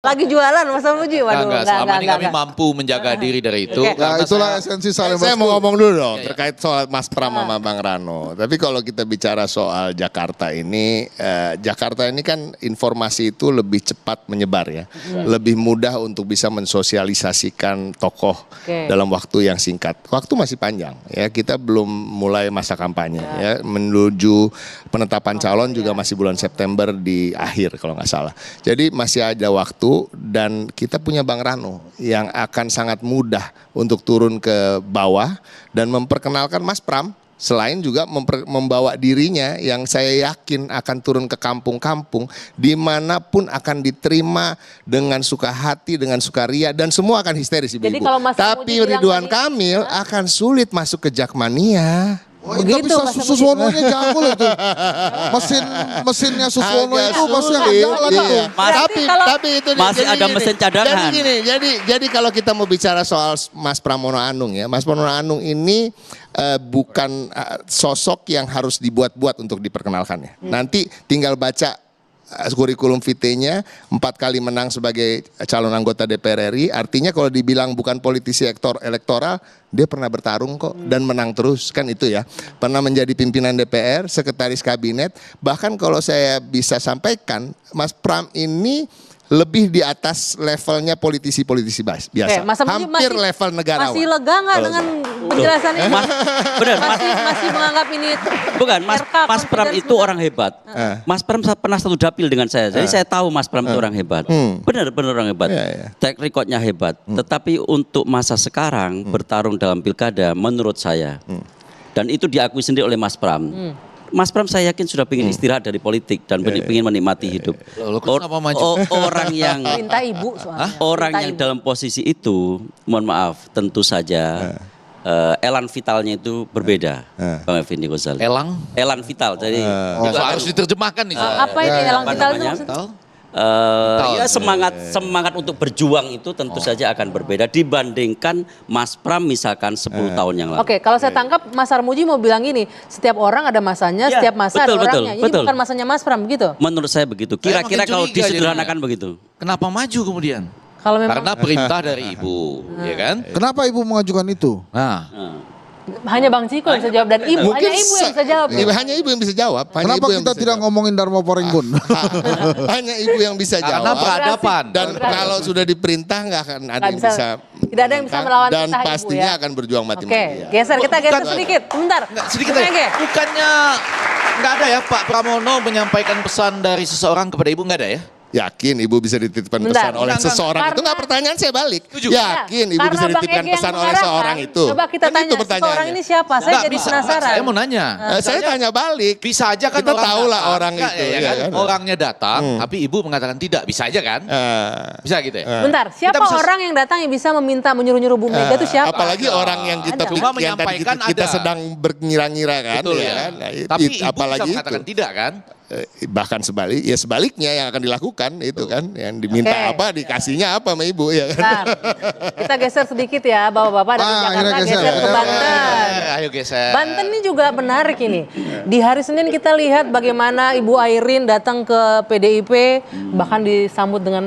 Lagi jualan Mas Sarmuji? Waduh, Enggak, selama ini kami mampu menjaga diri dari itu. Oke. Nah, itulah esensi saling Saya mau ngomong dulu dong terkait soal Mas Pram Ah. sama Bang Rano. Tapi kalau kita bicara soal Jakarta ini kan informasi itu lebih cepat menyebar ya. Lebih mudah untuk bisa mensosialisasikan tokoh Oke. dalam waktu yang singkat. Waktu masih panjang ya, kita belum mulai masa kampanye ya. Menuju penetapan calon juga masih bulan September di akhir kalau nggak salah. Jadi masih ada waktu dan kita punya Bang Rano yang akan sangat mudah untuk turun ke bawah dan memperkenalkan Mas Pram, selain juga membawa dirinya yang saya yakin akan turun ke kampung-kampung dimanapun akan diterima dengan suka hati, dengan sukaria dan semua akan histeris ibu-ibu. Jadi kalau Mas Tapi Sarmuji bilang Ridwan tadi- Kamil akan sulit masuk ke Jakmania. Oh, Begitu, tapi Mas Suswononya jago loh itu. Mesinnya Suswono Agak itu pasti akan sulit, jalan iya. tuh. Berarti kalau- Tapi itu Masih ada mesin cadangan. Jadi kalau kita mau bicara soal Mas Pramono Anung ya, Mas Pramono Anung ini bukan sosok yang harus dibuat-buat untuk diperkenalkannya. Nanti tinggal baca kurikulum vitae-nya, 4 kali menang sebagai calon anggota DPR RI. Artinya kalau dibilang bukan politisi elektoral, dia pernah bertarung kok dan menang terus, kan itu ya. Pernah menjadi pimpinan DPR, sekretaris kabinet. Bahkan kalau saya bisa sampaikan, Mas Pram ini lebih di atas levelnya politisi-politisi biasa. Oke, Mas Sarmuji Hampir level negarawan. Masih lega nggak Kalau dengan penjelasan ini? Benar, masih menganggap ini Bukan, RK Mas Pram confidence itu bukan? orang hebat. Mas Pram pernah satu dapil dengan saya, jadi saya tahu Mas Pram itu orang hebat. Benar orang hebat. Iya, iya. Track recordnya hebat. Tetapi untuk masa sekarang bertarung dalam pilkada, menurut saya, dan itu diakui sendiri oleh Mas Pram. Mas Pram saya yakin sudah ingin istirahat dari politik dan ingin menikmati hidup. Loh, kenapa maju? Orang yang Perintah ibu soalnya. orang Perintah yang ibu. dalam posisi itu, mohon maaf, tentu saja elan vitalnya itu berbeda, Bang Effendi Ghazali. Elan vital, jadi Itu harus diterjemahkan nih. Apa ini Ya, elang apa vital itu namanya? maksudnya? Ya semangat untuk berjuang itu tentu saja akan berbeda dibandingkan Mas Pram misalkan 10 tahun yang lalu. Oke, kalau saya tangkap Mas Sarmuji mau bilang gini, setiap orang ada masanya, Ya, setiap masa ada betul, orangnya. Ini betul. bukan masanya Mas Pram begitu. Menurut saya begitu. Kira-kira makin kalau curiga disederhanakan begitu. Kenapa maju kemudian? Kalau memang Karena perintah dari ibu, ya kan? Kenapa ibu mengajukan itu? Nah, hanya Bang Ciko yang bisa jawab dan ibu, hanya ibu yang bisa jawab. Hanya ibu yang bisa jawab. Hanya Kenapa ibu yang kita bisa tidak jawab. ngomongin Dharma Poringgun? Hanya ibu yang bisa karena jawab. peradaban. Dan kalau sudah diperintah nggak akan ada Nggak yang bisa- bisa. tidak ada yang bisa melawan dan perintah ibu pastinya ya. akan berjuang Oke, mati-matian. geser kita geser Bukan- sedikit. Bentar. Nggak, sedikit Oke. aja. Bukannya nggak ada ya Pak Pramono menyampaikan pesan dari seseorang kepada ibu, nggak ada ya? Yakin ibu bisa dititipkan Bentar. pesan oleh Enggak, seseorang itu Karena- nggak pertanyaan saya balik. Setuju. Yakin ibu Karena bisa Bang dititipkan Ege yang pesan oleh mengarahkan, seorang itu. Coba kita Kan tanya, itu seorang pertanyaannya. ini siapa? Saya Nggak, jadi bisa. penasaran. Saya mau nanya. Saya tanya balik. Bisa aja kan Kita orang tahu lah datang, orang nggak, itu, ya ya kan? kan? Orangnya datang, tapi ibu mengatakan tidak. Bisa aja kan? Bisa gitu ya? Bentar, siapa Kita bisa- orang yang datang yang bisa meminta menyuruh-nyuruh Bu Mega itu siapa? Apalagi orang yang kita Ada. Cuma yang tadi menyampaikan kita ada. sedang berngira-ngira kan, Betul ya ya. kan? Nah, Tapi ibu apalagi bisa mengatakan itu. tidak kan? Bahkan sebaliknya yang akan dilakukan itu kan, yang diminta Oke. apa dikasihnya apa sama ibu ya kan. Bentar, kita geser sedikit ya, bapak-bapak dari Jakarta akhirnya geser, geser. ke Banten. Ayo geser. Banten ini juga menarik ini. Di hari Senin kita lihat bagaimana Ibu Airin datang ke PDIP, bahkan disambut dengan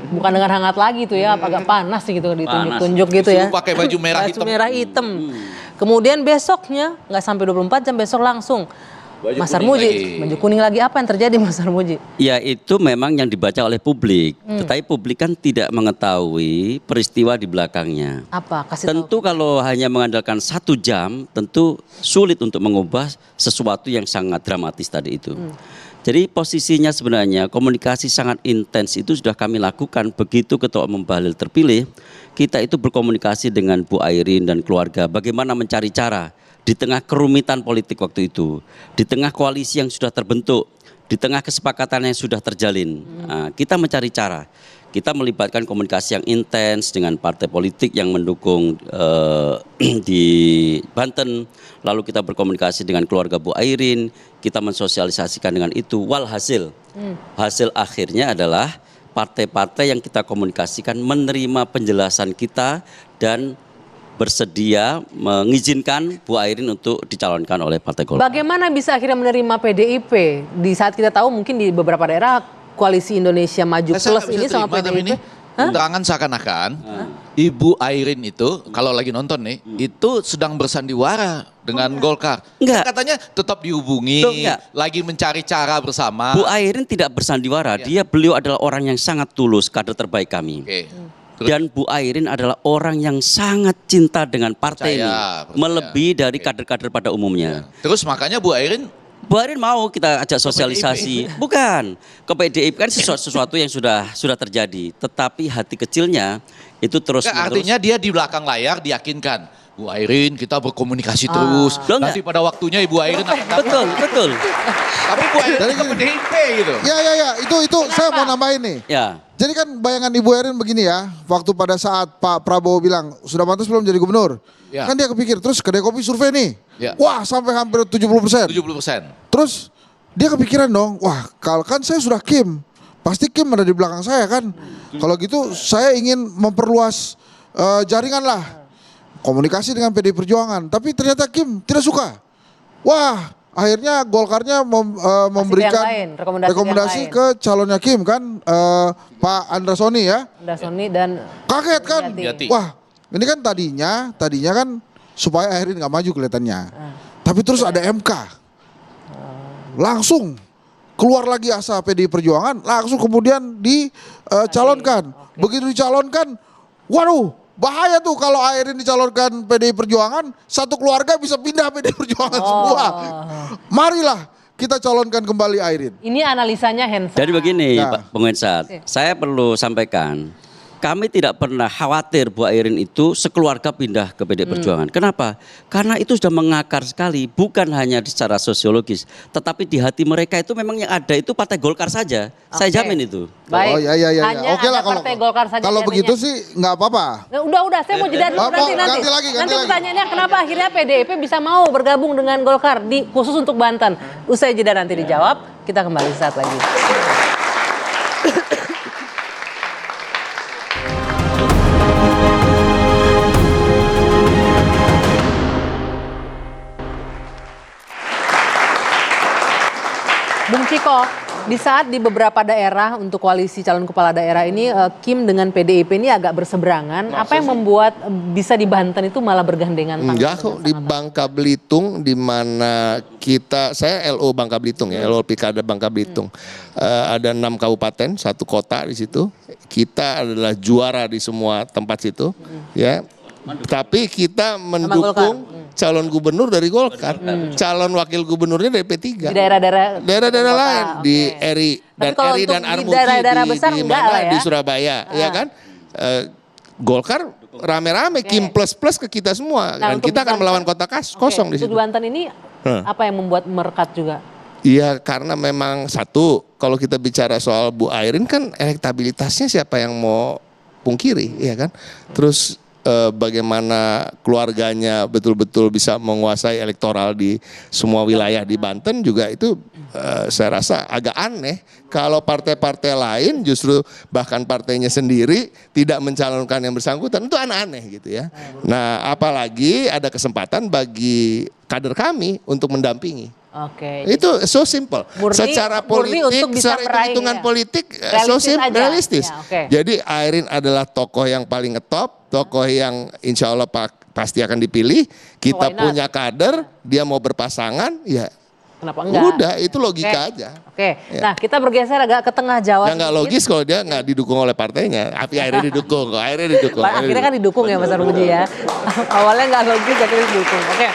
bukan dengan hangat lagi tuh ya, agak panas sih gitu ditunjuk-tunjuk gitu ya. Disuruh pakai baju merah Baju hitam. merah hitam. Kemudian besoknya nggak sampai 24 jam besok langsung Baju Mas kuning Sarmuji, lagi. baju kuning lagi, apa yang terjadi Mas Sarmuji? Ya itu memang yang dibaca oleh publik. Tetapi publik kan tidak mengetahui peristiwa di belakangnya. Apa? Kasih tahu. Tentu kalau hanya mengandalkan 1 jam, tentu sulit untuk mengubah sesuatu yang sangat dramatis tadi itu. Jadi posisinya sebenarnya komunikasi sangat intens itu sudah kami lakukan begitu Ketua Umum Bahlil terpilih. Kita itu berkomunikasi dengan Bu Airin dan keluarga bagaimana mencari cara di tengah kerumitan politik waktu itu, di tengah koalisi yang sudah terbentuk, di tengah kesepakatan yang sudah terjalin. Nah, kita mencari cara. Kita melibatkan komunikasi yang intens dengan partai politik yang mendukung di Banten. Lalu kita berkomunikasi dengan keluarga Bu Airin. Kita mensosialisasikan dengan itu. Walhasil, hasil akhirnya adalah partai-partai yang kita komunikasikan menerima penjelasan kita dan bersedia mengizinkan Bu Airin untuk dicalonkan oleh Partai Golkar. Bagaimana bisa akhirnya menerima PDIP di saat kita tahu mungkin di beberapa daerah koalisi Indonesia Maju Saya Plus nggak bisa ini sama terima, tapi ini PDIP? terangan seakan-akan Ibu Airin itu kalau lagi nonton nih itu sedang bersandiwara dengan Golkar. Enggak. Katanya tetap dihubungi, Tuh, enggak. lagi mencari cara bersama. Bu Airin tidak bersandiwara, beliau adalah orang yang sangat tulus, kader terbaik kami. Oke. Terus? Dan Bu Airin adalah orang yang sangat cinta dengan partai ini, Percaya. melebihi dari kader-kader pada umumnya. Terus makanya Bu Airin Bu Airin mau kita ajak sosialisasi, bukan ke PDIP kan sesuatu yang sudah terjadi, tetapi hati kecilnya itu terus enggak, artinya dia di belakang layar diyakinkan. Bu Airin kita berkomunikasi terus. Loh, Nanti pada waktunya Ibu Airin akan datang. betul. Tapi Bu Airin Jadi ke gini. PDIP gitu. Ya, itu saya mau nambahin nih. Ya, Jadi kan bayangan Ibu Erin begini ya, waktu pada saat Pak Prabowo bilang, sudah pantas belum jadi gubernur? Ya. Kan dia kepikir, terus Kedai Kopi survei nih. Ya. Wah sampai hampir 70%. 70%. Terus dia kepikiran dong, wah kalau kan saya sudah Kim, pasti Kim ada di belakang saya kan. Kalau gitu saya ingin memperluas jaringan lah. Komunikasi dengan PDI Perjuangan. Tapi ternyata Kim tidak suka. Wah akhirnya Golkarnya memberikan yang lain, rekomendasi yang lain. ke calonnya Kim kan, Pak Andrasoni ya. Dasoni dan Kaget kan? Yati. Wah, ini kan tadinya kan supaya Airin nggak maju kelihatannya. Tapi terus ada MK. Langsung keluar lagi asa PDI Perjuangan, langsung kemudian dicalonkan. Begitu dicalonkan, waduh, bahaya tuh kalau Airin dicalonkan PDI Perjuangan, satu keluarga bisa pindah PDI Perjuangan semua. Marilah kita calonkan kembali Airin. ini analisanya Hensa. jadi begini Ya. Pak Penguensat, saya perlu sampaikan, kami tidak pernah khawatir Bu Airin itu sekeluarga pindah ke PDI Perjuangan. Kenapa? Karena itu sudah mengakar sekali, bukan hanya secara sosiologis, tetapi di hati mereka itu memang yang ada itu Partai Golkar saja. Saya Oke. jamin itu. Baik. Oh ya. Hanya Oke lah ada Partai Golkar saja kalau jadinya. begitu sih nggak apa-apa. Nah, udah, saya mau jeda dulu Apa? nanti. Ganti lagi. Nanti pertanyaannya kenapa akhirnya PDIP bisa mau bergabung dengan Golkar khusus untuk Banten. Usai jeda nanti dijawab, kita kembali saat lagi. Bung Ciko, di saat di beberapa daerah untuk koalisi calon kepala daerah ini Kim dengan PDIP ini agak berseberangan, apa yang membuat bisa di Banten itu malah bergandengan tangan? Enggak kok, di Bangka Belitung di mana saya LO Bangka Belitung ya, LO Pilkada Bangka Belitung. Ada 6 kabupaten, 1 kota di situ. Kita adalah juara di semua tempat situ, ya. Tapi kita mendukung calon gubernur dari Golkar, calon wakil gubernurnya dari P3. Di daerah-daerah Daerah-daerah kota, lain oke. di Eri Tapi dan kalau Eri untuk dan di Armuji daerah-daerah besar di enggak mana lah ya? di Surabaya, ya kan? Golkar rame-rame Kim plus ke kita semua Nah, dan untuk kita di akan melawan Banten- kota kosong di Untuk situ. di Banten ini apa yang membuat merekat juga? Iya, karena memang satu, kalau kita bicara soal Bu Airin kan elektabilitasnya siapa yang mau pungkiri, ya kan? Terus bagaimana keluarganya betul-betul bisa menguasai elektoral di semua wilayah di Banten juga itu saya rasa agak aneh kalau partai-partai lain justru bahkan partainya sendiri tidak mencalonkan yang bersangkutan, itu aneh-aneh gitu ya. Nah, apalagi ada kesempatan bagi kader kami untuk mendampingi. Oke. Itu so simple. Murni- Secara murni politik, untuk bisa secara meraih, hitungan ya. politik, Realistis aja. realistis. Ya, oke. Jadi Airin adalah tokoh yang paling ngetop, tokoh yang insya Allah pasti akan dipilih. Kita Why not? punya kader, dia mau berpasangan, ya Kenapa enggak? udah itu logika Oke. aja. Oke. Ya. Nah, kita bergeser agak ke tengah Jawa. Yang nggak logis kalau dia nggak didukung oleh partainya, tapi akhirnya didukung, kok akhirnya didukung. Akhirnya kan didukung ya Mas Armuji ya. Awalnya nggak logis, akhirnya didukung. Oke.